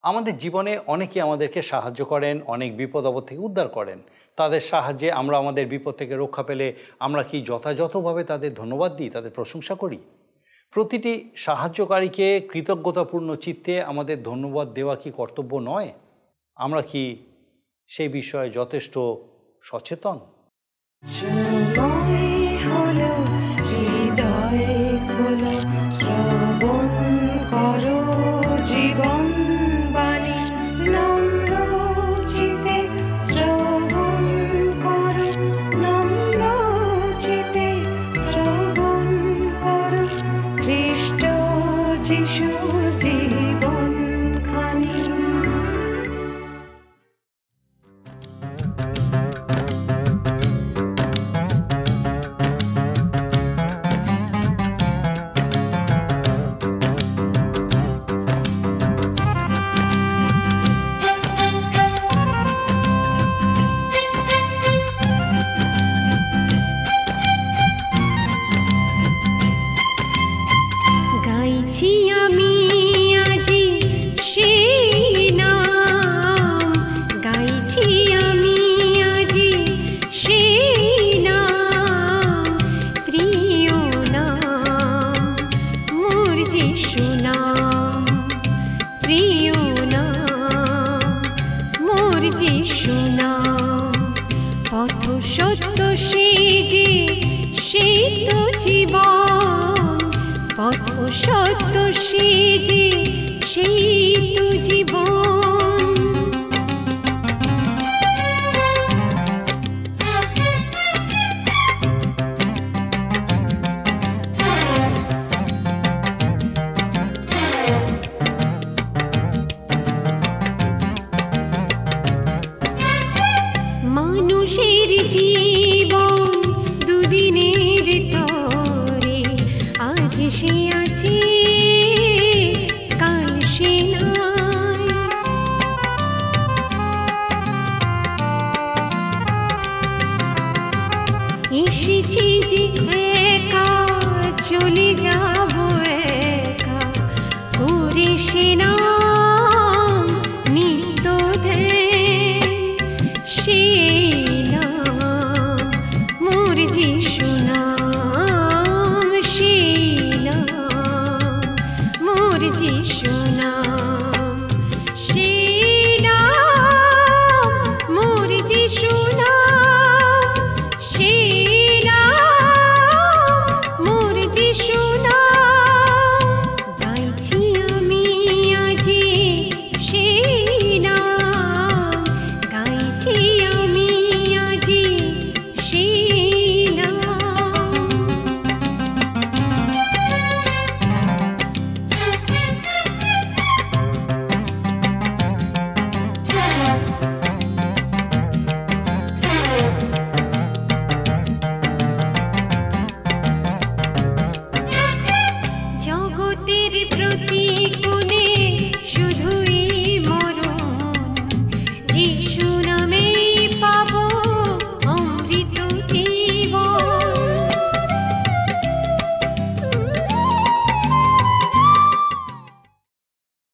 আমাদের জীবনে অনেকেই আমাদেরকে সাহায্য করেন, অনেক বিপদ আপদ থেকে উদ্ধার করেন। তাদের সাহায্যে আমরা আমাদের বিপদ থেকে রক্ষা পেলে আমরা কি যথাযথভাবে তাদের ধন্যবাদ দিই, তাদের প্রশংসা করি? প্রতিটি সাহায্যকারীকে কৃতজ্ঞতাপূর্ণ চিত্তে আমাদের ধন্যবাদ দেওয়া কি কর্তব্য নয়? আমরা কি সেই বিষয়ে যথেষ্ট সচেতন?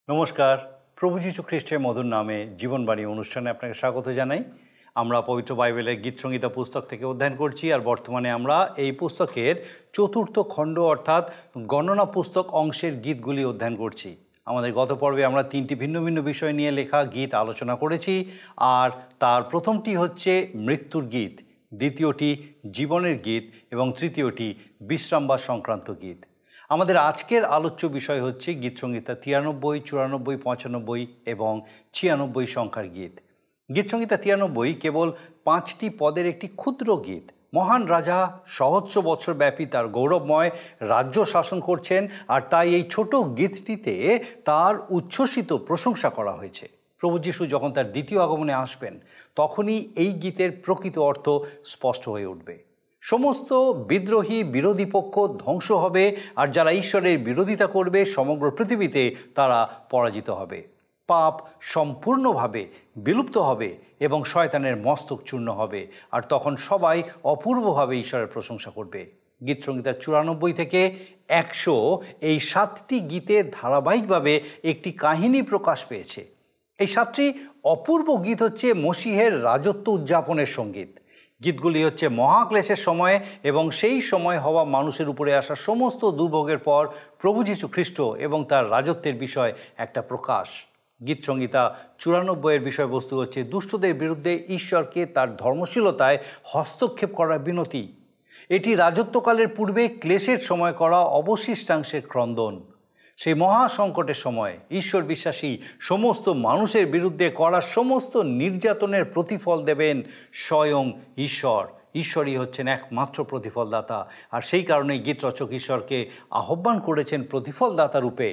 নমস্কার, প্রভু যীশু খ্রিস্টের মধুর নামে জীবনবাণী অনুষ্ঠানে আপনাকে স্বাগত জানাই। আমরা পবিত্র বাইবেলের গীতসংহিতা পুস্তক থেকে অধ্যয়ন করছি, আর বর্তমানে আমরা এই পুস্তকের চতুর্থ খণ্ড অর্থাৎ গণনা পুস্তক অংশের গীতগুলি অধ্যয়ন করছি। আমাদের গত পর্বে আমরা তিনটি ভিন্ন ভিন্ন বিষয় নিয়ে লেখা গীত আলোচনা করেছি, আর তার প্রথমটি হচ্ছে মৃত্যুর গীত, দ্বিতীয়টি জীবনের গীত এবং তৃতীয়টি বিশ্রামবাস সংক্রান্ত গীত। আমাদের আজকের আলোচ্য বিষয় হচ্ছে গীতসংহিতা 93, 94, 95 এবং 96 সংখ্যার গীত। গীতসংহিতা 93 কেবল 5টি পদের একটি ক্ষুদ্র গীত। মহান রাজা সহস্র বছর ব্যাপী তার গৌরবময় রাজ্য শাসন করছেন, আর তাই এই ছোট গীতটিতে তার উচ্ছ্বসিত প্রশংসা করা হয়েছে। প্রভু যীশু যখন তার দ্বিতীয় আগমনে আসবেন, তখনই এই গীতের প্রকৃত অর্থ স্পষ্ট হয়ে উঠবে। সমস্ত বিদ্রোহী বিরোধী পক্ষ ধ্বংস হবে, আর যারা ঈশ্বরের বিরোধিতা করবে সমগ্র পৃথিবীতে তারা পরাজিত হবে। পাপ সম্পূর্ণভাবে বিলুপ্ত হবে এবং শয়তানের মস্তক চূর্ণ হবে, আর তখন সবাই অপূর্বভাবে ঈশ্বরের প্রশংসা করবে। গীতসংহিতা 94 থেকে 100 এই 7টি গীতে ধারাবাহিকভাবে একটি কাহিনী প্রকাশ পেয়েছে। এই 7টি অপূর্ব গীত হচ্ছে মসিহের রাজত্ব উদযাপনের সঙ্গীত। গীতগুলি হচ্ছে মহাক্লেশের সময়ে এবং সেই সময় হওয়া মানুষের উপরে আসা সমস্ত দুর্ভোগের পর প্রভু যীশু খ্রিস্ট এবং তার রাজত্বের বিষয় একটা প্রকাশ। গীত সংহিতা 94-এর বিষয়বস্তু হচ্ছে দুষ্টদের বিরুদ্ধে ঈশ্বরকে তার ধর্মশীলতায় হস্তক্ষেপ করার বিনতি। এটি রাজত্বকালের পূর্বে ক্লেশের সময় করা অবশিষ্টাংশের ক্রন্দন। সেই মহা সংকটের সময় ঈশ্বর বিশ্বাসী সমস্ত মানুষের বিরুদ্ধে করা সমস্ত নির্যাতনের প্রতিফল দেবেন স্বয়ং ঈশ্বর। ঈশ্বরই হচ্ছেন একমাত্র প্রতিফলদাতা, আর সেই কারণেই গীতরচক ঈশ্বরকে আহ্বান করেছেন প্রতিফলদাতা রূপে।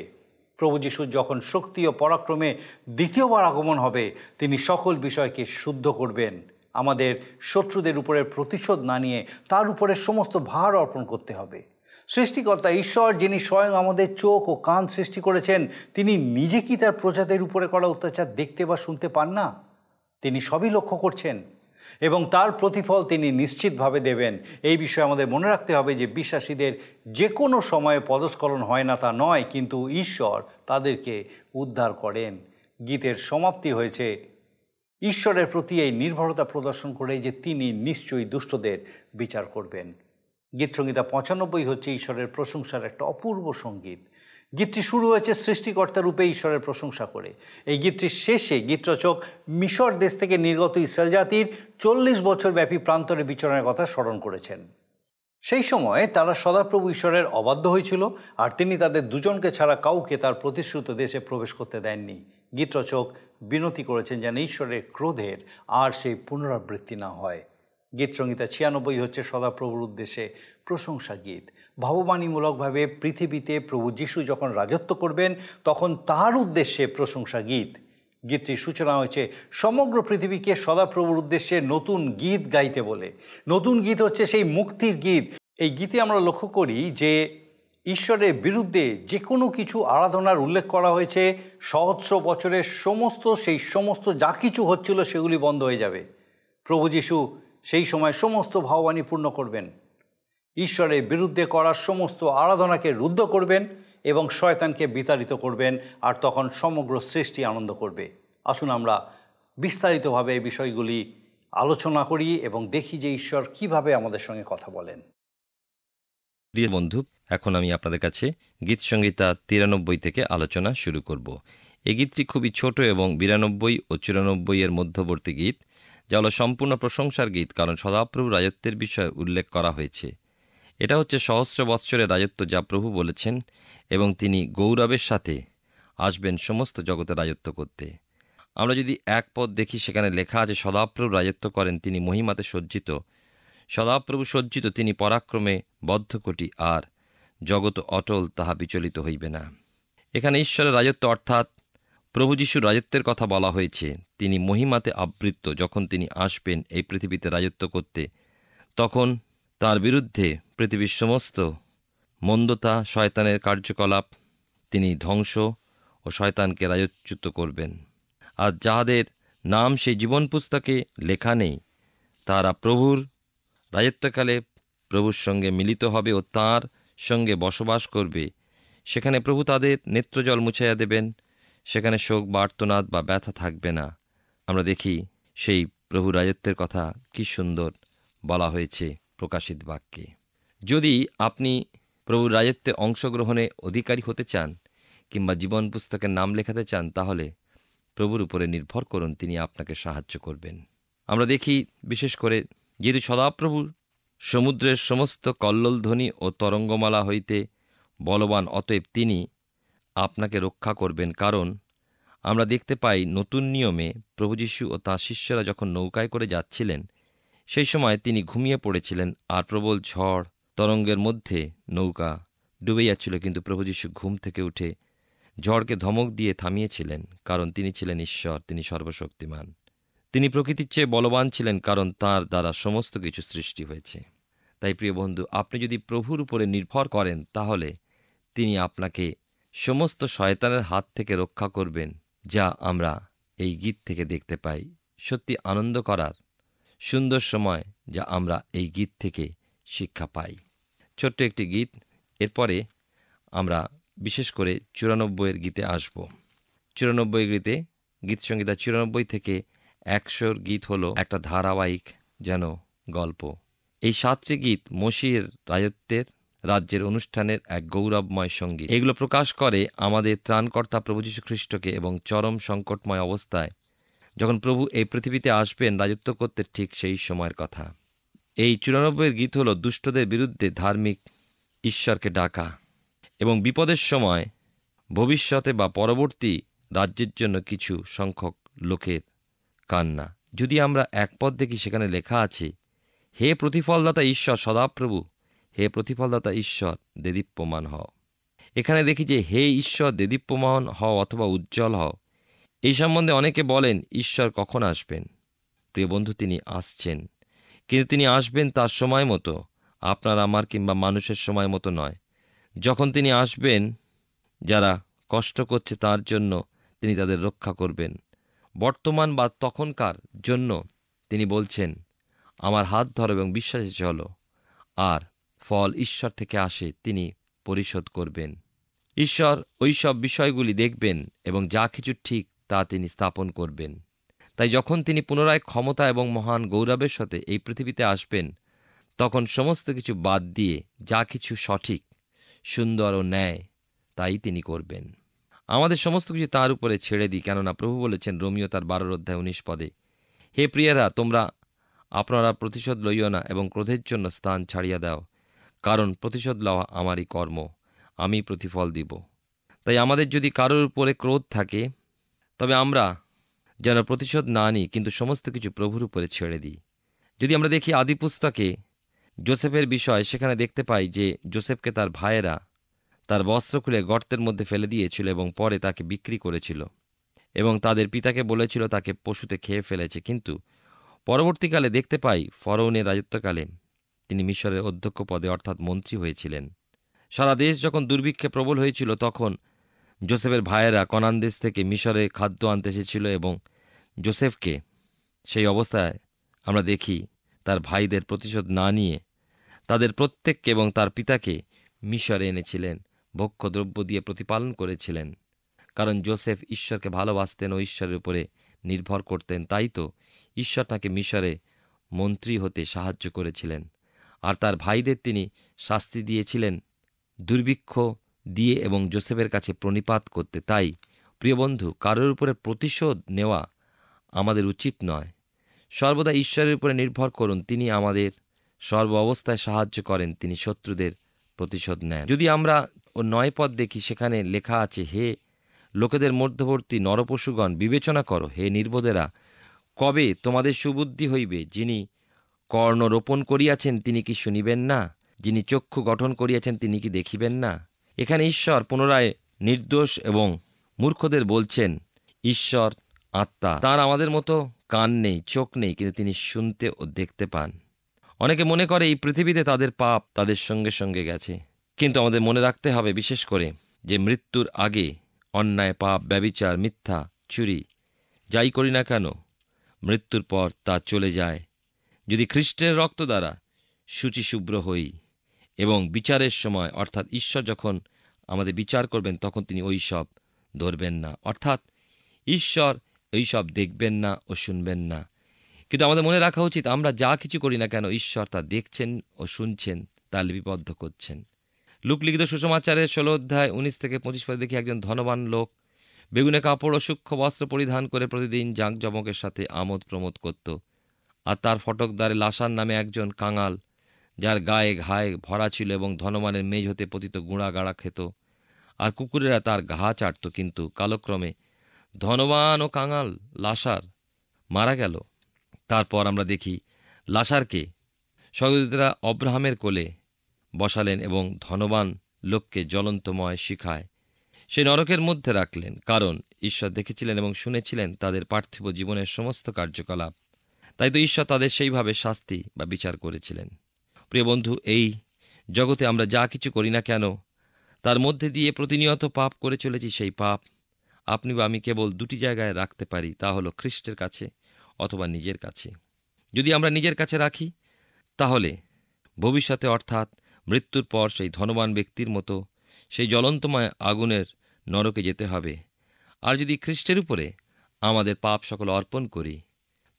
প্রভু যিশুর যখন শক্তি ও পরাক্রমে দ্বিতীয়বার আগমন হবে, তিনি সকল বিষয়কে শুদ্ধ করবেন। আমাদের শত্রুদের উপরে প্রতিশোধ না নিয়ে তার উপরে সমস্ত ভার অর্পণ করতে হবে। সৃষ্টিকর্তা ঈশ্বর, যিনি স্বয়ং আমাদের চোখ ও কান সৃষ্টি করেছেন, তিনি নিজে কি তার প্রজাদের উপরে করা অত্যাচার দেখতে বা শুনতে পান না? তিনি সবই লক্ষ্য করছেন এবং তার প্রতিফল তিনি নিশ্চিতভাবে দেবেন। এই বিষয়ে আমাদের মনে রাখতে হবে যে বিশ্বাসীদের যে কোনো সময়ে পদস্খলন হয় না তা নয়, কিন্তু ঈশ্বর তাদেরকে উদ্ধার করেন। গীতের সমাপ্তি হয়েছে ঈশ্বরের প্রতি এই নির্ভরতা প্রদর্শন করে যে তিনি নিশ্চয়ই দুষ্টদের বিচার করবেন। গীত সংহিতা 95 হচ্ছে ঈশ্বরের প্রশংসার একটা অপূর্ব সঙ্গীত। গীতটি শুরু হয়েছে সৃষ্টিকর্তা রূপে ঈশ্বরের প্রশংসা করে। এই গীতটির শেষে গীতরচক মিশর দেশ থেকে নির্গত ইসরায়েল জাতির 40 বছর ব্যাপী প্রান্তরে বিচরণের কথা স্মরণ করেছেন। সেই সময় তারা সদাপ্রভু ঈশ্বরের অবাধ্য হয়েছিল, আর তিনি তাদের দুজনকে ছাড়া কাউকে তার প্রতিশ্রুত দেশে প্রবেশ করতে দেননি। গীতরচক বিনতি করেছেন যেন ঈশ্বরের ক্রোধের আর সেই পুনরাবৃত্তি না হয়। গীত সংহিতা 96 হচ্ছে সদাপ্রভুর উদ্দেশ্যে প্রশংসা গীত। ভাববাণীমূলকভাবে পৃথিবীতে প্রভু যীশু যখন রাজত্ব করবেন, তখন তার উদ্দেশ্যে প্রশংসা গীত। গীতটির সূচনা হয়েছে সমগ্র পৃথিবীকে সদাপ্রভুর উদ্দেশ্যে নতুন গীত গাইতে বলে। নতুন গীত হচ্ছে সেই মুক্তির গীত। এই গীতে আমরা লক্ষ্য করি যে ঈশ্বরের বিরুদ্ধে যে কোনো কিছু আরাধনার উল্লেখ করা হয়েছে। সহস্র বছরের সমস্ত যা কিছু হচ্ছিল সেগুলি বন্ধ হয়ে যাবে। প্রভু যীশু সেই সময় সমস্ত ভাববাণী পূর্ণ করবেন। ঈশ্বরের বিরুদ্ধে করার সমস্ত আরাধনাকে রুদ্ধ করবেন এবং শয়তানকে বিতাড়িত করবেন, আর তখন সমগ্র সৃষ্টি আনন্দ করবে। আসুন আমরা বিস্তারিতভাবে এই বিষয়গুলি আলোচনা করি এবং দেখি যে ঈশ্বর কিভাবে আমাদের সঙ্গে কথা বলেন। প্রিয় বন্ধু, এখন আমি আপনাদের কাছে গীত সংহিতা 93 থেকে আলোচনা শুরু করব। এই গীতটি খুবই ছোট এবং 92 ও 94 এর মধ্যবর্তী গীত, যা হলো সম্পূর্ণ প্রশংসার গীত, কারণ সদাপ্রভু রাজত্বের বিষয়ে উল্লেখ করা হয়েছে। এটা হচ্ছে সহস্র বৎসরের রাজত্ব যা প্রভু বলেছেন, এবং তিনি গৌরবের সাথে আসবেন সমস্ত জগতে রাজত্ব করতে। আমরা যদি এক পদ দেখি, সেখানে লেখা আছে সদাপ্রভু রাজত্ব করেন, তিনি মহিমাতে সজ্জিত। সদাপ্রভু সজ্জিত, তিনি পরাক্রমে বদ্ধকোটি, আর জগৎ অটল, তাহা বিচলিত হইবে না। এখানে ঈশ্বরের রাজত্ব অর্থাৎ প্রভু যীশুর রাজত্বের কথা বলা হয়েছে। তিনি মহিমাতে আবৃত। যখন তিনি আসবেন এই পৃথিবীতে রাজত্ব করতে, তখন তার বিরুদ্ধে পৃথিবীর সমস্ত মন্দতা, শয়তানের কার্যকলাপ তিনি ধ্বংস ও শয়তানকে রাজচ্যুত করবেন। আর যাহাদের নাম সেই জীবন পুস্তকে লেখা নেই, তারা প্রভুর রাজত্বকালে প্রভুর সঙ্গে মিলিত হবে ও তাঁর সঙ্গে বসবাস করবে। সেখানে প্রভু তাদের নেত্রজল মুছাইয়া দেবেন। সেখানে শোক বা আর্তনাদ বা ব্যথা থাকবে না। আমরা দেখি সেই প্রভু রাজত্বের কথা কি সুন্দর বলা হয়েছে প্রকাশিত বাক্যে। যদি আপনি প্রভুর রাজত্বে অংশগ্রহণে অধিকারী হতে চান কিংবা জীবন পুস্তকের নাম লেখাতে চান, তাহলে প্রভুর উপরে নির্ভর করুন, তিনি আপনাকে সাহায্য করবেন। আমরা দেখি বিশেষ করে যেহেতু সদাপ্রভু সমুদ্রের সমস্ত কল্লোলধ্বনি ও তরঙ্গমালা হইতে বলবান, অতএব তিনি আপনাকে রক্ষা করবেন। কারণ আমরা দেখতে পাই নতুন নিয়মে প্রভু যীশু ও তাঁর শিষ্যরা যখন নৌকায় করে যাচ্ছিলেন, সেই সময় তিনি ঘুমিয়ে পড়েছিলেন, আর প্রবল ঝড় তরঙ্গের মধ্যে নৌকা ডুবে যাচ্ছিল। কিন্তু প্রভু যীশু ঘুম থেকে উঠে ঝড়কে ধমক দিয়ে থামিয়েছিলেন, কারণ তিনি ছিলেন ঈশ্বর, তিনি সর্বশক্তিমান। তিনি প্রকৃতির চেয়ে বলবান ছিলেন, কারণ তাঁর দ্বারা সমস্ত কিছু সৃষ্টি হয়েছে। তাই প্রিয় বন্ধু, আপনি যদি প্রভুর উপরে নির্ভর করেন, তাহলে তিনি আপনাকে সমস্ত শয়তানের হাত থেকে রক্ষা করবেন, যা আমরা এই গীত থেকে দেখতে পাই। সত্যি আনন্দ করার সুন্দর সময় যা আমরা এই গীত থেকে শিক্ষা পাই। ছোট্ট একটি গীত, এরপরে আমরা বিশেষ করে 94 গীতে আসব। 94 গীতে গীতসংহিতা 94 থেকে 100 গীত হলো একটা ধারাবাহিক যেন গল্প। এই 7টি গীত মসিহের রাজ্যের অনুষ্ঠানের এক গৌরবময় সঙ্গীত। এগুলো প্রকাশ করে আমাদের ত্রাণকর্তা প্রভু যীশু খ্রিস্টকে এবং চরম সংকটময় অবস্থায় যখন প্রভু এই পৃথিবীতে আসবেন রাজত্ব করতে, ঠিক সেই সময়ের কথা। এই 94 গীত হল দুষ্টদের বিরুদ্ধে ধার্মিক ঈশ্বরকে ডাকা এবং বিপদের সময় ভবিষ্যতে বা পরবর্তী রাজ্যের জন্য কিছু সংখ্যক লোকের কান্না। যদি আমরা এক পদ দেখি, সেখানে লেখা আছে, হে প্রতিফলদাতা ঈশ্বর সদাপ্রভু, হে প্রতিফলদাতা ঈশ্বর দেদীপ্যমান হও। এখানে দেখি যে হে ঈশ্বর দেদীপ্যমান হও অথবা উজ্জ্বল হও। এই সম্বন্ধে অনেকে বলেন ঈশ্বর কখন আসবেন। প্রিয় বন্ধু, তিনি আসছেন, কিন্তু তিনি আসবেন তার সময় মতো, আপনার আমার কিংবা মানুষের সময় মতো নয়। যখন তিনি আসবেন, যারা কষ্ট করছে তার জন্য তিনি তাদের রক্ষা করবেন। বর্তমান বা তখনকার জন্য তিনি বলছেন, আমার হাত ধরো এবং বিশ্বাসে চলো, আর ফল ঈশ্বর থেকে আসে, তিনি পরিশোধ করবেন। ঈশ্বর ওই সব বিষয়গুলি দেখবেন এবং যা কিছু ঠিক তা তিনি স্থাপন করবেন। তাই যখন তিনি পুনরায় ক্ষমতা এবং মহান গৌরবের সাথে এই পৃথিবীতে আসবেন, তখন সমস্ত কিছু বাদ দিয়ে যা কিছু সঠিক, সুন্দর ও ন্যায় তাই তিনি করবেন। আমাদের সমস্ত কিছু তার উপরে ছেড়ে দিই, কেননা প্রভু বলেছেন রোমীয় তার 12 অধ্যায় 19 পদে, হে প্রিয়েরা, তোমরা আপনারা প্রতিশোধ লইও না এবং ক্রোধের জন্য স্থান ছাড়িয়া দাও, কারণ প্রতিশোধ লওয়া আমারই কর্ম, আমি প্রতিফল দিব। তাই আমাদের যদি কারোর উপরে ক্রোধ থাকে, তবে আমরা যেন প্রতিশোধ না নিই, কিন্তু সমস্ত কিছু প্রভুর উপরে ছেড়ে দিই। যদি আমরা দেখি আদি পুস্তকে যোসেফের বিষয়, সেখানে দেখতে পাই যে যোসেফকে তার ভাইয়েরা তার বস্ত্র খুলে গর্তের মধ্যে ফেলে দিয়েছিল এবং পরে তাকে বিক্রি করেছিল এবং তাদের পিতাকে বলেছিল তাকে পশুতে খেয়ে ফেলেছে। কিন্তু পরবর্তীকালে দেখতে পাই ফরৌনের রাজত্বকালে তিনি মিশরের অধ্যক্ষ পদে অর্থাৎ মন্ত্রী হয়েছিলেন। সারা দেশ যখন দুর্ভিক্ষে প্রবল হয়েছিল, তখন যোসেফের ভাইয়েরা কনান দেশ থেকে মিশরে খাদ্য আনতে এসেছিল এবং যোসেফকে সেই অবস্থায় আমরা দেখি তার ভাইদের প্রতিশোধ না নিয়ে তাদের প্রত্যেককে এবং তার পিতাকে মিশরে এনেছিলেন, ভক্ষ্যদ্রব্য দিয়ে প্রতিপালন করেছিলেন। কারণ যোসেফ ঈশ্বরকে ভালোবাসতেন ও ঈশ্বরের উপরে নির্ভর করতেন, তাই তো ঈশ্বর তাকে মিশরে মন্ত্রী হতে সাহায্য করেছিলেন। আর তার ভাইদের তিনি শাস্তি দিয়েছিলেন দুর্ভিক্ষ দিয়ে এবং যোসেফের কাছে প্রণিপাত করতে। তাই প্রিয় বন্ধু, কারোর উপরে প্রতিশোধ নেওয়া আমাদের উচিত নয়। সর্বদা ঈশ্বরের উপরে নির্ভর করুন, তিনি আমাদের সর্ব অবস্থায় সাহায্য করেন, তিনি শত্রুদের প্রতিশোধ নেন। যদি আমরা 9 পদ দেখি, সেখানে লেখা আছে, হে লোকেদের মধ্যবর্তী নরপশুগণ, বিবেচনা করো, হে নির্বোধেরা, কবে তোমাদের সুবুদ্ধি হইবে? যিনি কর্ণ রোপণ করিয়াছেন তিনি কি শুনিবেন না? যিনি চক্ষু গঠন করিয়াছেন তিনি কি দেখিবেন না? এখানে ঈশ্বর পুনরায় নির্দোষ এবং মূর্খদের বলছেন, ঈশ্বর আত্মা, তার আমাদের মতো কান নেই, চোখ নেই, কিন্তু তিনি শুনতে ও দেখতে পান। অনেকে মনে করে এই পৃথিবীতে তাদের পাপ তাদের সঙ্গে সঙ্গে গেছে, কিন্তু আমাদের মনে রাখতে হবে বিশেষ করে যে মৃত্যুর আগে অন্যায়, পাপ, ব্যভিচার, মিথ্যা, চুরি যাই করি না কেন, মৃত্যুর পর তা চলে যায়। যদি খ্রিস্টের রক্ত দ্বারা শুচিশুভ্র হই এবং বিচারের সময় অর্থাৎ ঈশ্বর যখন আমাদের বিচার করবেন, তখন তিনি ওই সব ধরবেন না, অর্থাৎ ঈশ্বর ওই সব দেখবেন না ও শুনবেন না। কিন্তু আমাদের মনে রাখা উচিত, আমরা যা কিছু করি না কেন ঈশ্বর তা দেখছেন ও শুনছেন, তা লিপিবদ্ধ করছেন। লূক লিখিত সুসমাচারের 16 অধ্যায় 19 থেকে 25 পদে দেখি, একজন ধনবান লোক বেগুনে কাপড় ও সূক্ষ্ম বস্ত্র পরিধান করে প্রতিদিন জাঁকজমকের সাথে আমোদ প্রমোদ করত। আর তার ফটকদ্বারে লাসার নামে একজন কাঙাল, যার গায়ে ঘায়ে ভরা ছিল এবং ধনবানের মেজ হতে পতিত গুঁড়া গাড়া খেত, আর কুকুরেরা তার ঘা চাটত। কিন্তু কালক্রমে ধনবান ও কাঙাল লাসার মারা গেল। তারপর আমরা দেখি লাসারকে স্বর্গদূতরা অব্রাহামের কোলে বসালেন এবং ধনবান লোককে জ্বলন্তময় শিখায় সেই নরকের মধ্যে রাখলেন, কারণ ঈশ্বর দেখেছিলেন এবং শুনেছিলেন তাদের পার্থিব জীবনের সমস্ত কার্যকলাপ। তাই তো ঈশ্বর তাদের সেইভাবে শাস্তি বা বিচার করেছিলেন। প্রিয় বন্ধু, এই জগতে আমরা যা কিছু করি না কেন, তার মধ্যে দিয়ে প্রতিনিয়ত পাপ করে চলেছি। সেই পাপ আপনি বা আমি কেবল 2টি জায়গায় রাখতে পারি, তা হলো খ্রিস্টের কাছে অথবা নিজের কাছে। যদি আমরা নিজের কাছে রাখি, তাহলে ভবিষ্যতে অর্থাৎ মৃত্যুর পর সেই ধনবান ব্যক্তির মতো সেই জ্বলন্তময় আগুনের নরকে যেতে হবে। আর যদি খ্রিস্টের উপরে আমাদের পাপ সকল অর্পণ করি,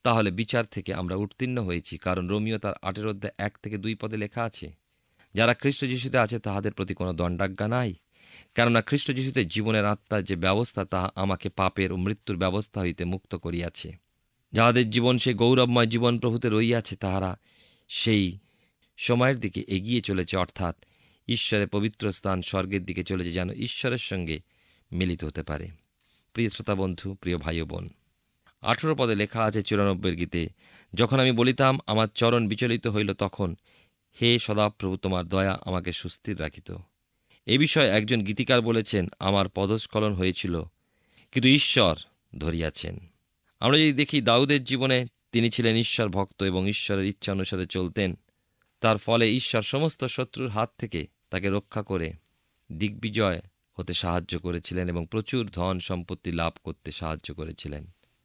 তাহলে বিচার থেকে আমরা উত্তীর্ণ হয়েছি। কারণ রোমীয় তার 8 অধ্যায় 1 থেকে 2 পদে লেখা আছে, যারা খ্রিস্ট যীশুতে আছে তাহাদের প্রতি কোনো দণ্ডাজ্ঞা নাই। কেননা খ্রিস্ট যীশুতে জীবনের আত্মার যে ব্যবস্থা, তাহা আমাকে পাপের ও মৃত্যুর ব্যবস্থা হইতে মুক্ত করিয়াছে। যাহাদের জীবন সেই গৌরবময় জীবন প্রভুতে রইয়াছে, তাহারা সেই সময়ের দিকে এগিয়ে চলেছে, অর্থাৎ ঈশ্বরের পবিত্র স্থান স্বর্গের দিকে চলেছে, যেন ঈশ্বরের সঙ্গে মিলিত হতে পারে। প্রিয় শ্রোতা বন্ধু, প্রিয় ভাই ও বোন, 18 পদে লেখা আছে 94 গীতে, যখন আমি বলিতাম আমার চরণ বিচলিত হইল, তখন হে সদাপ্রভু তোমার দয়া আমাকে সুস্থির রাখিত। এ বিষয়ে একজন গীতিকার বলেছেন, আমার পদস্খলন হয়েছিল, কিন্তু ঈশ্বর ধরিয়াছেন। আমরা যদি দেখি দাউদের জীবনে, তিনি ছিলেন ঈশ্বর ভক্ত এবং ঈশ্বরের ইচ্ছা অনুসারে চলতেন। তার ফলে ঈশ্বর সমস্ত শত্রুর হাত থেকে তাকে রক্ষা করে দিগ্বিজয় হতে সাহায্য করেছিলেন এবং প্রচুর ধন সম্পত্তি লাভ করতে সাহায্য করেছিলেন।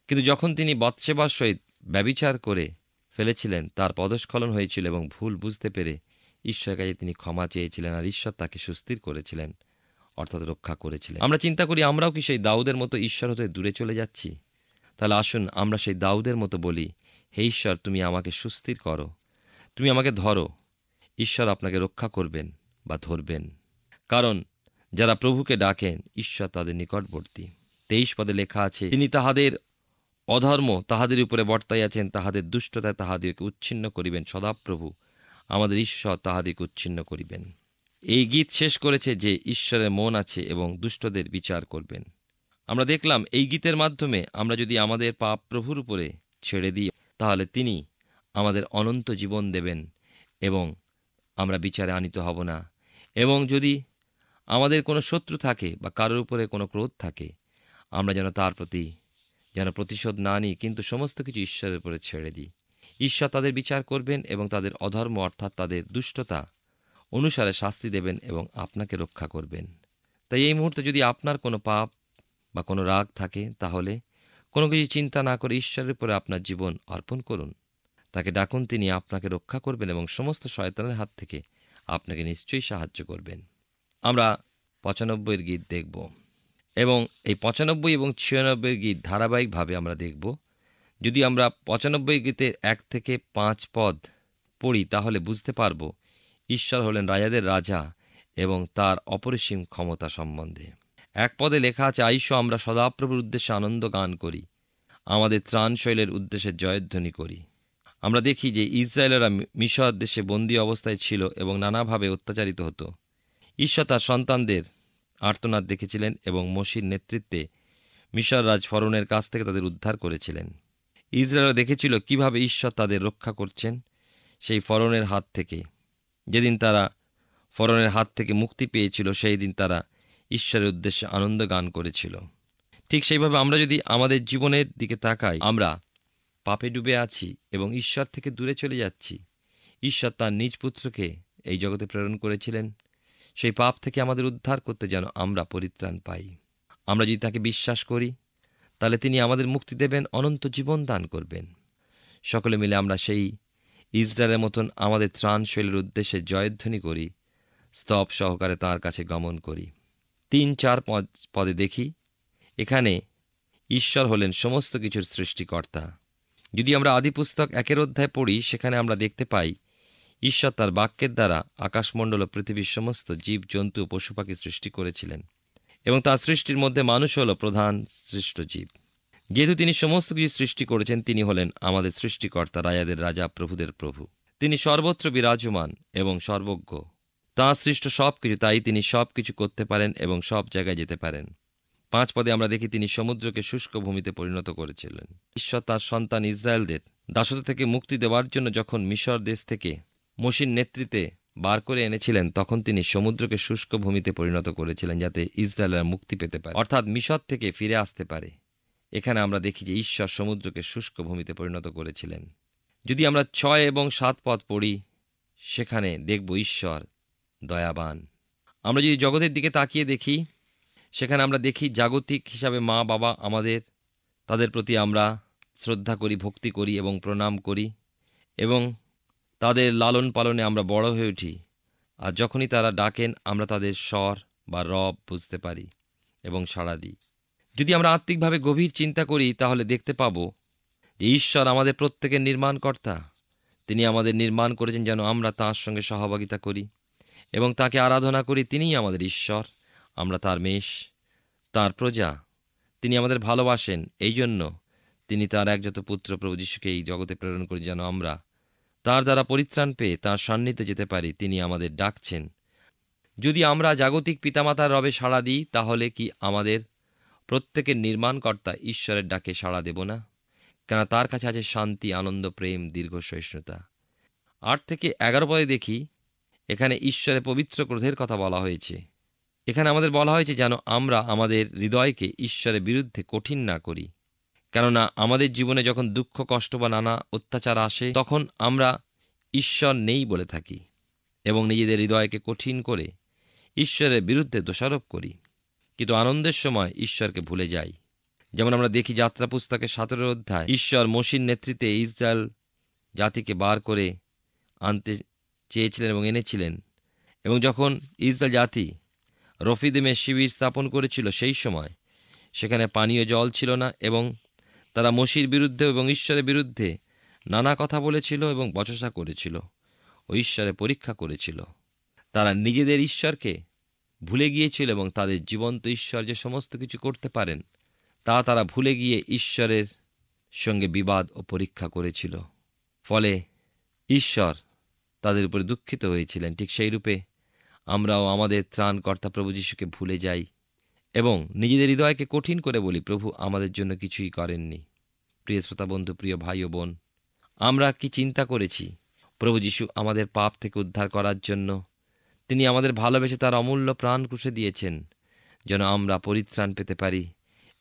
কিন্তু যখন তিনি বৎসেবার সহিত ব্যভিচার করে ফেলেছিলেন, তার পদস্খলন হয়েছিল এবং ভুল বুঝতে পেরে ঈশ্বরের কাছে তিনি ক্ষমা চেয়েছিলেন, আর ঈশ্বর তাকে সুস্থির করেছিলেন, অর্থাৎ রক্ষা করেছিলেন। আমরা চিন্তা করি, আমরাও কি সেই দাউদের মতো ঈশ্বর হতে দূরে চলে যাচ্ছি? তাহলে আসুন আমরা সেই দাউদের মতো বলি, হে ঈশ্বর, তুমি আমাকে সুস্থির করো, তুমি আমাকে ধরো। ঈশ্বর আপনাকে রক্ষা করবেন বা ধরবেন, কারণ যারা প্রভুকে ডাকেন ঈশ্বর তাদের নিকটবর্তী। 23 পদে লেখা আছে, তিনি তাহাদের অধর্ম তাহাদের উপরে বর্তাইয়াছেন, তাহাদের দুষ্টতায় তাহাদেরকে উচ্ছিন্ন করিবেন। সদাপ্রভু আমাদের ঈশ্বর তাহাদিকে উচ্ছিন্ন করিবেন। এই গীত শেষ করেছে যে ঈশ্বরের মন আছে এবং দুষ্টদের বিচার করবেন। আমরা দেখলাম এই গীতের মাধ্যমে আমরা যদি আমাদের পাপ প্রভুর উপরে ছেড়ে দিই, তাহলে তিনি আমাদের অনন্ত জীবন দেবেন এবং আমরা বিচারে আনিত হব না। এবং যদি আমাদের কোনো শত্রু থাকে বা কারোর উপরে কোনো ক্রোধ থাকে, আমরা যেন তার প্রতি প্রতিশোধ না নিই, কিন্তু সমস্ত কিছু ঈশ্বরের উপরে ছেড়ে দিই। ঈশ্বর তাদের বিচার করবেন এবং তাদের অধর্ম অর্থাৎ তাদের দুষ্টতা অনুসারে শাস্তি দেবেন এবং আপনাকে রক্ষা করবেন। তাই এই মুহূর্তে যদি আপনার কোনো পাপ বা কোনো রাগ থাকে, তাহলে কোনো কিছু চিন্তা না করে ঈশ্বরের উপরে আপনার জীবন অর্পণ করুন। তাকে ডাকুন, তিনি আপনাকে রক্ষা করবেন এবং সমস্ত শয়তানের হাত থেকে আপনাকে নিশ্চয়ই সাহায্য করবেন। আমরা 95 গীত দেখব এবং এই 95 এবং 96 গীত ধারাবাহিকভাবে আমরা দেখব। যদি আমরা 95 গীতের 1 থেকে 5 পদ পড়ি, তাহলে বুঝতে পারব ঈশ্বর হলেন রাজাদের রাজা এবং তার অপরিসীম ক্ষমতা সম্বন্ধে। 1 পদে লেখা আছে, আইসো আমরা সদাপ্রভুর উদ্দেশ্যে আনন্দ গান করি, আমাদের ত্রাণশৈলের উদ্দেশ্যে জয়ধ্বনি করি। আমরা দেখি যে ইসরায়েলেরা মিশর দেশে বন্দী অবস্থায় ছিল এবং নানাভাবে অত্যাচারিত হতো। ঈশ্বর তার সন্তানদের আর্তনাদ দেখেছিলেন এবং মোশির নেতৃত্বে মিশর রাজ ফরৌনের কাছ থেকে তাদের উদ্ধার করেছিলেন। ইসরায়েলরা দেখেছিল কিভাবে ঈশ্বর তাদের রক্ষা করছেন সেই ফরৌনের হাত থেকে। যেদিন তারা ফরৌনের হাত থেকে মুক্তি পেয়েছিল, সেই দিন তারা ঈশ্বরের উদ্দেশ্যে আনন্দ গান করেছিল। ঠিক সেইভাবে আমরা যদি আমাদের জীবনের দিকে তাকাই, আমরা পাপে ডুবে আছি এবং ঈশ্বর থেকে দূরে চলে যাচ্ছি। ঈশ্বর তার নিজ পুত্রকে এই জগতে প্রেরণ করেছিলেন সেই পাপ থেকে আমাদের উদ্ধার করতে, যেন আমরা পরিত্রাণ পাই। আমরা যদি তাকে বিশ্বাস করি, তাহলে তিনি আমাদের মুক্তি দেবেন, অনন্ত জীবন দান করবেন। সকলে মিলে আমরা সেই ইসরায়েলের মতন আমাদের ত্রাণশৈলের উদ্দেশ্যে জয়ধ্বনি করি, স্তব সহকারে তাঁর কাছে গমন করি। 3-4 পদে দেখি, এখানে ঈশ্বর হলেন সমস্ত কিছুর সৃষ্টিকর্তা। যদি আমরা আদি পুস্তক 1 অধ্যায় পড়ি, সেখানে আমরা দেখতে পাই ঈশ্বর তার বাক্যের দ্বারা আকাশমণ্ডল ও পৃথিবীর সমস্ত জীব জন্তু ও পশু পাখি সৃষ্টি করেছিলেন এবং তার সৃষ্টির মধ্যে মানুষ হল প্রধান সৃষ্ট জীব। যেহেতু তিনি সমস্ত কিছু সৃষ্টি করেছেন, তিনি হলেন আমাদের সৃষ্টিকর্তা, রাজাদের রাজা, প্রভুদের প্রভু। তিনি সর্বত্র বিরাজমান এবং সর্বজ্ঞ। তাঁর সৃষ্ট সব কিছু, তাই তিনি সব কিছু করতে পারেন এবং সব জায়গায় যেতে পারেন। 5 পদে আমরা দেখি তিনি সমুদ্রকে শুষ্ক ভূমিতে পরিণত করেছিলেন। ঈশ্বর তার সন্তান ইসরায়েলদের দাসত্ব থেকে মুক্তি দেওয়ার জন্য যখন মিশর দেশ থেকে মোশির নেতৃত্বে বার করে এনেছিলেন, তখন তিনি সমুদ্রকে শুষ্ক ভূমিতে পরিণত করেছিলেন, যাতে ইসরায়েলরা মুক্তি পেতে পারে, অর্থাৎ মিশর থেকে ফিরে আসতে পারে। এখানে আমরা দেখি যে ঈশ্বর সমুদ্রকে শুষ্ক ভূমিতে পরিণত করেছিলেন। যদি আমরা 6 এবং 7 পদ পড়ি, সেখানে দেখব ঈশ্বর দয়াবান। আমরা যদি জগতের দিকে তাকিয়ে দেখি, সেখানে আমরা দেখি জাগতিক হিসাবে মা বাবা আমাদের, তাদের প্রতি আমরা শ্রদ্ধা করি, ভক্তি করি এবং প্রণাম করি এবং তাদের লালন পালনে আমরা বড় হয়ে উঠি। আর যখনই তারা ডাকেন, আমরা তাদের স্বর বা রব বুঝতে পারি এবং সাড়া দিই। যদি আমরা আত্মিকভাবে গভীর চিন্তা করি তাহলে দেখতে পাব যে ঈশ্বর আমাদের প্রত্যেকের নির্মাণকর্তা। তিনি আমাদের নির্মাণ করেছেন যেন আমরা তাঁর সঙ্গে সহভাগিতা করি এবং তাঁকে আরাধনা করি। তিনিই আমাদের ঈশ্বর, আমরা তাঁর মেষ, তাঁর প্রজা। তিনি আমাদের ভালোবাসেন, এই জন্য তিনি তাঁর একজাত পুত্র প্রভু যীশুকে এই জগতে প্রেরণ করে যেন আমরা তাঁর দ্বারা পরিত্রাণ পেয়ে তাঁর সান্নিধ্যে যেতে পারি। তিনি আমাদের ডাকছেন। যদি আমরা জাগতিক পিতামাতার রবে সাড়া দিই, তাহলে কি আমাদের প্রত্যেকের নির্মাণকর্তা ঈশ্বরের ডাকে সাড়া দেব না? কেন তার কাছে আছে শান্তি, আনন্দ, প্রেম, দীর্ঘ সহিষ্ণুতা। 8 থেকে 11 পদে দেখি এখানে ঈশ্বরের পবিত্র ক্রোধের কথা বলা হয়েছে। এখানে আমাদের বলা হয়েছে যেন আমরা আমাদের হৃদয়কে ঈশ্বরের বিরুদ্ধে কঠিন না করি। কেননা আমাদের জীবনে যখন দুঃখ, কষ্ট বা নানা অত্যাচার আসে, তখন আমরা ঈশ্বর নেই বলে থাকি এবং নিজেদের হৃদয়কে কঠিন করে ঈশ্বরের বিরুদ্ধে দোষারোপ করি। কিন্তু আনন্দের সময় ঈশ্বরকে ভুলে যাই। যেমন আমরা দেখি যাত্রা পুস্তকের 17 অধ্যায়, ঈশ্বর মোশির নেতৃত্বে ইসরায়েল জাতিকে বার করে আনতে চেয়েছিলেন এবং এনেছিলেন। এবং যখন ইসরায়েল জাতি রফিদিমে শিবির স্থাপন করেছিল, সেই সময় সেখানে পানীয় জল ছিল না এবং তারা মোশির বিরুদ্ধে এবং ঈশ্বরের বিরুদ্ধে নানা কথা বলেছিল এবং বচসা করেছিল ও ঈশ্বরের পরীক্ষা করেছিল। তারা নিজেদের ঈশ্বরকে ভুলে গিয়েছিল এবং তাদের জীবন্ত ঈশ্বর যে সমস্ত কিছু করতে পারেন তা তারা ভুলে গিয়ে ঈশ্বরের সঙ্গে বিবাদ ও পরীক্ষা করেছিল। ফলে ঈশ্বর তাদের উপরে দুঃখিত হয়েছিলেন। ঠিক সেই রূপে আমরাও আমাদের ত্রাণকর্তা প্রভু যীশুকে ভুলে যাই এবং নিজেদের হৃদয়কে কঠিন করে বলি, প্রভু আমাদের জন্য কিছুই করেননি। প্রিয় শ্রোতা বন্ধু, প্রিয় ভাই ও বোন, আমরা কি চিন্তা করেছি প্রভু যীশু আমাদের পাপ থেকে উদ্ধার করার জন্য তিনি আমাদের ভালোবেসে তার অমূল্য প্রাণ ক্রুশে দিয়েছেন যেন আমরা পরিত্রাণ পেতে পারি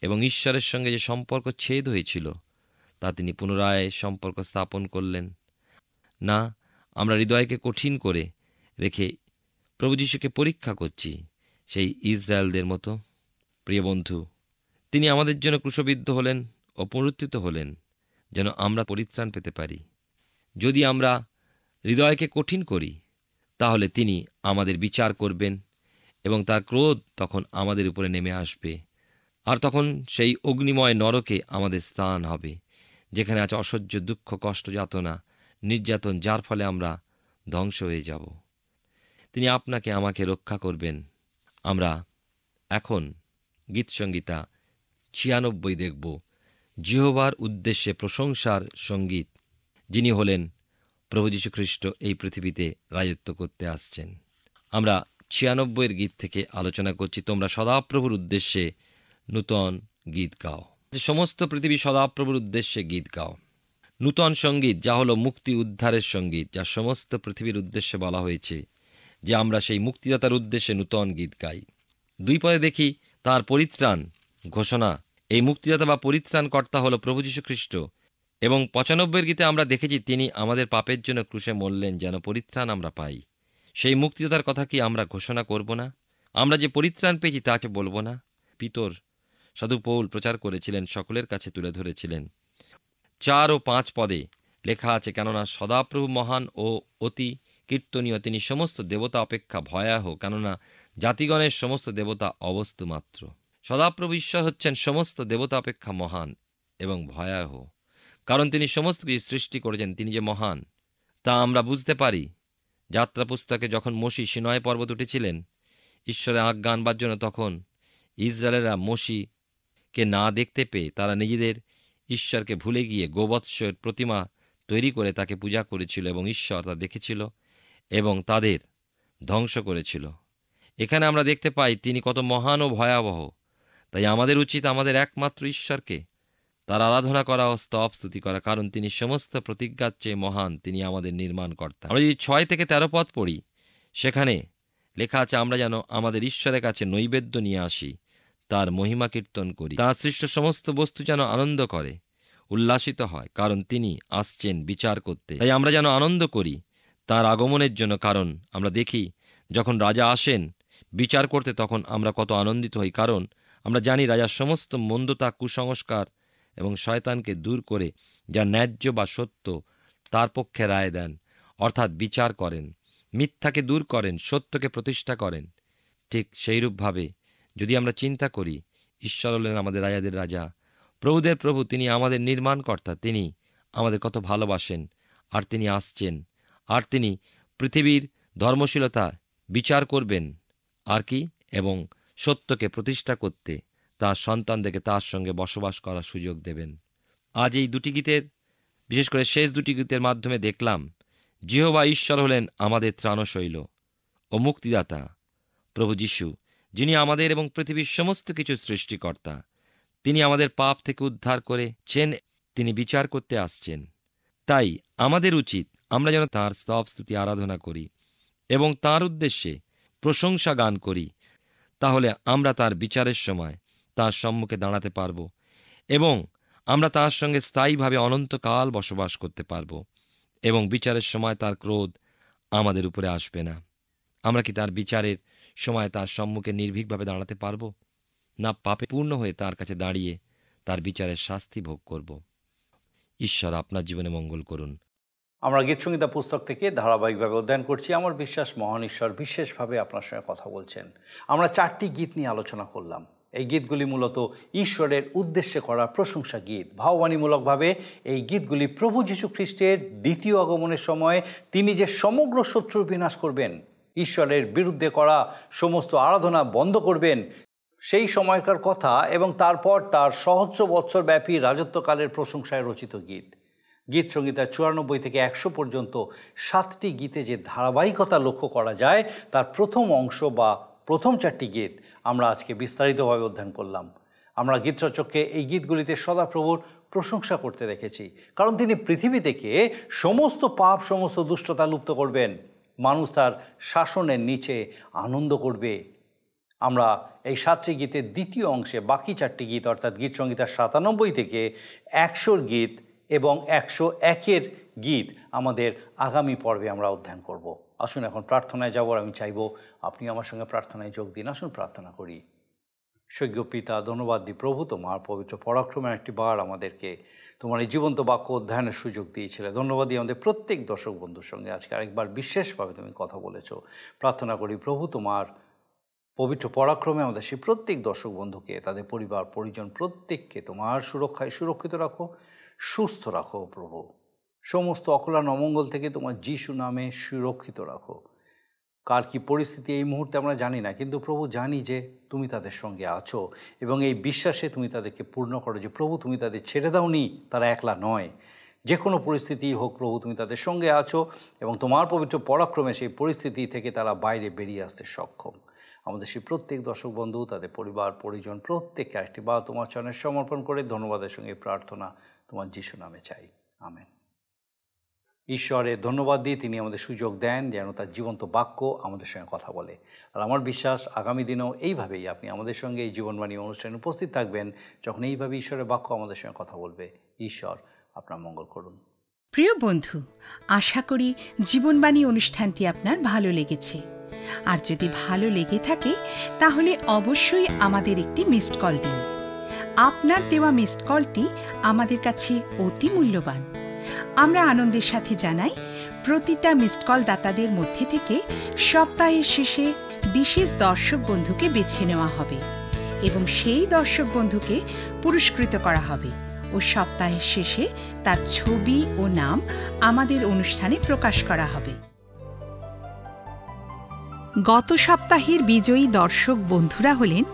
এবং ঈশ্বরের সঙ্গে যে সম্পর্ক ছেদ হয়েছিল তা তিনি পুনরায় সম্পর্ক স্থাপন করলেন? না, আমরা হৃদয়কে কঠিন করে রেখে প্রভু যীশুকে পরীক্ষা করছি সেই ইসরায়েলদের মতো। প্রিয় বন্ধু, তিনি আমাদের জন্য ক্রুশবিদ্ধ হলেন ও পুনরুত্থিত হলেন যেন আমরা পরিত্রাণ পেতে পারি। যদি আমরা হৃদয়কে কঠিন করি তাহলে তিনি আমাদের বিচার করবেন এবং তার ক্রোধ তখন আমাদের উপরে নেমে আসবে। আর তখন সেই অগ্নিময় নরকে আমাদের স্থান হবে, যেখানে আছে অসহ্য দুঃখ, কষ্ট, যাতনা, নির্যাতন, যার ফলে আমরা ধ্বংস হয়ে যাব। তিনি আপনাকে আমাকে রক্ষা করবেন। আমরা এখন গীতসংহিতা 96 দেখব, জিহোবার উদ্দেশ্যে প্রশংসার সঙ্গীত। যিনি হলেন প্রভু যীশু খ্রিস্ট, এই পৃথিবীতে রাজত্ব করতে আসছেন। আমরা 96 গীত থেকে আলোচনা করছি। তোমরা সদাপ্রভুর উদ্দেশ্যে নূতন গীত গাও। সমস্ত পৃথিবী সদাপ্রভুর উদ্দেশ্যে গীত গাও। নূতন সঙ্গীত, যা হলো মুক্তি উদ্ধারের সঙ্গীত, যা সমস্ত পৃথিবীর উদ্দেশ্যে বলা হয়েছে যে আমরা সেই মুক্তিদাতার উদ্দেশ্যে নূতন গীত গাই। 2 পদে দেখি তার পরিত্রাণ ঘোষণা। এই মুক্তিদাতা বা পরিত্রাণ কর্তা হলো প্রভু যীশু খ্রিস্ট এবং 95 গীতে আমরা দেখেছি তিনি আমাদের পাপের জন্য ক্রুশে মরলেন যেন পরিত্রাণ আমরা পাই। সেই মুক্তিদাতার কথা কি আমরা ঘোষণা করব না? আমরা যে পরিত্রাণ পেয়েছি তাকে বলবো না? পিতর সাধু পৌল প্রচার করেছিলেন, সকলের কাছে তুলে ধরেছিলেন। 4 ও 5 পদে লেখা আছে, কেননা সদাপ্রভু মহান ও অতি কীর্তনীয়, তিনি সমস্ত দেবতা অপেক্ষা ভয়াবহ, কেননা জাতিগণের সমস্ত দেবতা অবস্তু মাত্র। সদাপ্রভু ঈশ্বর হচ্ছেন সমস্ত দেবতা অপেক্ষা মহান এবং ভয়াবহ, কারণ তিনি সমস্ত কিছু সৃষ্টি করেছেন। তিনি যে মহান তা আমরা বুঝতে পারি। যাত্রা পুস্তকে যখন মোশি সিনাই পর্বত উঠেছিলেন ঈশ্বরের আজ্ঞা আনবার জন্য, তখন ইসরায়েলেরা মোশিকে না দেখতে পেয়ে তারা নিজেদের ঈশ্বরকে ভুলে গিয়ে গোবৎসের প্রতিমা তৈরি করে তাকে পূজা করেছিল এবং ঈশ্বর তা দেখেছিল এবং তাদের ধ্বংস করেছিল। এখানে আমরা দেখতে পাই তিনি কত মহান ও ভয়াবহ। তাই আমাদের উচিত আমাদের একমাত্র ঈশ্বরকে তার আরাধনা করা ও স্তব স্তুতি করা, কারণ তিনি সমস্ত প্রতিজ্ঞার চেয়ে মহান। তিনি আমাদের নির্মাণকর্তা। আমরা যদি 6 থেকে 13 পদ পড়ি, সেখানে লেখা আছে, আমরা যেন আমাদের ঈশ্বরের কাছে নৈবেদ্য নিয়ে আসি, তার মহিমা কীর্তন করি। তার সৃষ্ট সমস্ত বস্তু যেন আনন্দ করে, উল্লাসিত হয়, কারণ তিনি আসছেন বিচার করতে। তাই আমরা যেন আনন্দ করি তার আগমনের জন্য, কারণ আমরা দেখি যখন রাজা আসেন বিচার করতে তখন আমরা কত আনন্দিত হই, কারণ আমরা জানি রাজার সমস্ত মন্দতা, কুসংস্কার এবং শয়তানকে দূর করে যা ন্যায্য বা সত্য তার পক্ষে রায় দেন, অর্থাৎ বিচার করেন, মিথ্যাকে দূর করেন, সত্যকে প্রতিষ্ঠা করেন। ঠিক সেইরূপভাবে যদি আমরা চিন্তা করি, ঈশ্বর হলেন আমাদের রাজাদের রাজা, প্রভুদের প্রভু। তিনি আমাদের নির্মাণকর্তা। তিনি আমাদের কত ভালোবাসেন, আর তিনি আসছেন, আর তিনি পৃথিবীর ধর্মশীলতা বিচার করবেন আর কি, এবং সত্যকে প্রতিষ্ঠা করতে তার সন্তানদেরকে তার সঙ্গে বসবাস করার সুযোগ দেবেন। আজ এই দুটি গীতের, বিশেষ করে শেষ দুটি গীতের মাধ্যমে দেখলাম জিহোবা ঈশ্বর হলেন আমাদের ত্রাণশৈল ও মুক্তিদাতা। প্রভু যিশু, যিনি আমাদের এবং পৃথিবীর সমস্ত কিছু সৃষ্টিকর্তা, তিনি আমাদের পাপ থেকে উদ্ধার করেছেন, তিনি বিচার করতে আসছেন। তাই আমাদের উচিত আমরা যেন তাঁর স্তব স্তুতি আরাধনা করি এবং তাঁর উদ্দেশ্যে প্রশংসা গান করি। তাহলে আমরা তার বিচারের সময় তার সম্মুখে দাঁড়াতে পারব এবং আমরা তার সঙ্গে স্থায়ীভাবে অনন্তকাল বসবাস করতে পারব, এবং বিচারের সময় তার ক্রোধ আমাদের উপরে আসবে না। আমরা কি তার বিচারের সময় তার সম্মুখে নির্ভীকভাবে দাঁড়াতে পারব, না পাপে পূর্ণ হয়ে তার কাছে দাঁড়িয়ে তার বিচারের শাস্তি ভোগ করব? ঈশ্বর আপনার জীবনে মঙ্গল করুন। আমরা গীতসংহিতা পুস্তক থেকে ধারাবাহিকভাবে অধ্যয়ন করছি। আমার বিশ্বাস মহান ঈশ্বর বিশেষভাবে আপনার সঙ্গে কথা বলছেন। আমরা 4টি গীত নিয়ে আলোচনা করলাম। এই গীতগুলি মূলত ঈশ্বরের উদ্দেশ্যে করা প্রশংসা গীত। ভাববাণীমূলকভাবে এই গীতগুলি প্রভু যীশু খ্রিস্টের দ্বিতীয় আগমনের সময় তিনি যে সমগ্র শত্রুর বিনাশ করবেন, ঈশ্বরের বিরুদ্ধে করা সমস্ত আরাধনা বন্ধ করবেন, সেই সময়কার কথা এবং তারপর তার সহস্র বৎসর ব্যাপী রাজত্বকালের প্রশংসায় রচিত গীত। গীত সংহিতা 94 থেকে 100 পর্যন্ত 7টি গীতে যে ধারাবাহিকতা লক্ষ্য করা যায়, তার প্রথম অংশ বা প্রথম 4টি গীত আমরা আজকে বিস্তারিতভাবে অধ্যয়ন করলাম। আমরা গীতরচককে এই গীতগুলিতে সদাপ্রভুর প্রশংসা করতে দেখেছি, কারণ তিনি পৃথিবী থেকে সমস্ত পাপ, সমস্ত দুষ্টতা লুপ্ত করবেন। মানুষ তার শাসনের নিচে আনন্দ করবে। আমরা এই 7টি গীতের দ্বিতীয় অংশে বাকি 4টি গীত অর্থাৎ গীত সংহিতা 97 থেকে 100 গীত এবং 101 গীত আমাদের আগামী পর্বে আমরা অধ্যয়ন করব। আসুন এখন প্রার্থনায় যাব। আমি চাইব আপনি আমার সঙ্গে প্রার্থনায় যোগ দিন। আসুন প্রার্থনা করি। স্বর্গীয় পিতা, ধন্যবাদ দিই প্রভু, তোমার পবিত্র পরাক্রমের একটি বার আমাদেরকে তোমার এই জীবন্ত বাক্য অধ্যয়নের সুযোগ দিয়েছিলে। ধন্যবাদ দিই আমাদের প্রত্যেক দর্শক বন্ধুর সঙ্গে আজকে আরেকবার বিশেষভাবে তুমি কথা বলেছ। প্রার্থনা করি প্রভু, তোমার পবিত্র পরাক্রমে আমাদের সেই প্রত্যেক দর্শক বন্ধুকে, তাদের পরিবার পরিজন প্রত্যেককে তোমার সুরক্ষায় সুরক্ষিত রাখো, সুস্থ রাখো প্রভু। সমস্ত অকল্যাণ অমঙ্গল থেকে তোমার যিশু নামে সুরক্ষিত রাখো। কার কী পরিস্থিতি এই মুহূর্তে আমরা জানি না, কিন্তু প্রভু জানি যে তুমি তাদের সঙ্গে আছো এবং এই বিশ্বাসে তুমি তাদেরকে পূর্ণ করো যে প্রভু তুমি তাদের ছেড়ে দাওনি, তারা একলা নয়। যে কোনো পরিস্থিতি হোক প্রভু তুমি তাদের সঙ্গে আছো এবং তোমার পবিত্র পরাক্রমে সেই পরিস্থিতি থেকে তারা বাইরে বেরিয়ে আসতে সক্ষম। আমাদের সেই প্রত্যেক দর্শক বন্ধু, তাদের পরিবার পরিজন প্রত্যেককে একটি বা তোমার চরণে সমর্পণ করে ধন্যবাদের সঙ্গে প্রার্থনা তোমার যিশু নামে চাই, আমেন। ঈশ্বরের ধন্যবাদ দিয়ে তিনি আমাদের সুযোগ দেন যেন তার জীবন্ত বাক্য আমাদের সঙ্গে কথা বলে। আর আমার বিশ্বাস আগামী দিনেও এইভাবেই আপনি আমাদের সঙ্গে এই জীবনবাণী অনুষ্ঠানে উপস্থিত থাকবেন, যখন এইভাবে ঈশ্বরের বাক্য আমাদের সঙ্গে কথা বলবে। ঈশ্বর আপনার মঙ্গল করুন। প্রিয় বন্ধু, আশা করি জীবনবাণী অনুষ্ঠানটি আপনার ভালো লেগেছে। আর যদি ভালো লেগে থাকে তাহলে অবশ্যই আমাদের একটি মিসড কল দিন। আপনার দেওয়া মিসড কলটি আমাদের কাছে অতি মূল্যবান। আমরা আনন্দের সাথে জানাই, প্রতিটা মিসড কল দাতাদের মধ্যে থেকে সপ্তাহের শেষে বিশেষ দর্শক বন্ধুকে বেছে নেওয়া হবে এবং সেই দর্শক বন্ধুকে পুরস্কৃত করা হবে ও সপ্তাহের শেষে তার ছবি ও নাম আমাদের অনুষ্ঠানে প্রকাশ করা হবে। গত সপ্তাহের বিজয়ী দর্শক বন্ধুরা হলেন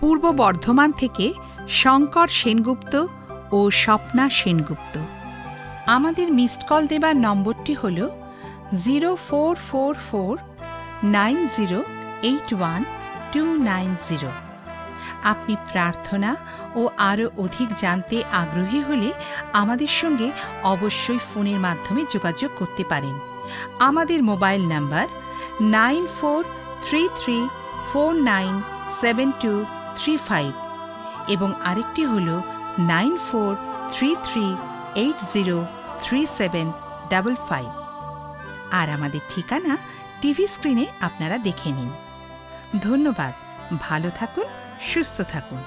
পূর্ব বর্ধমান থেকে শঙ্কর সেনগুপ্ত ও স্বপ্না সেনগুপ্ত। আমাদের মিসড কল দেবার নম্বরটি হল 04449081 আপনি প্রার্থনা ও আরও অধিক জানতে আগ্রহী হলে আমাদের সঙ্গে অবশ্যই ফোনের মাধ্যমে যোগাযোগ করতে পারেন। আমাদের মোবাইল নাম্বার 9433497235 এবং আরেকটি হল 9433803755। আর আমাদের ঠিকানা টিভি স্ক্রিনে আপনারা দেখে নিন। ধন্যবাদ। ভালো থাকুন, সুস্থ থাকুন।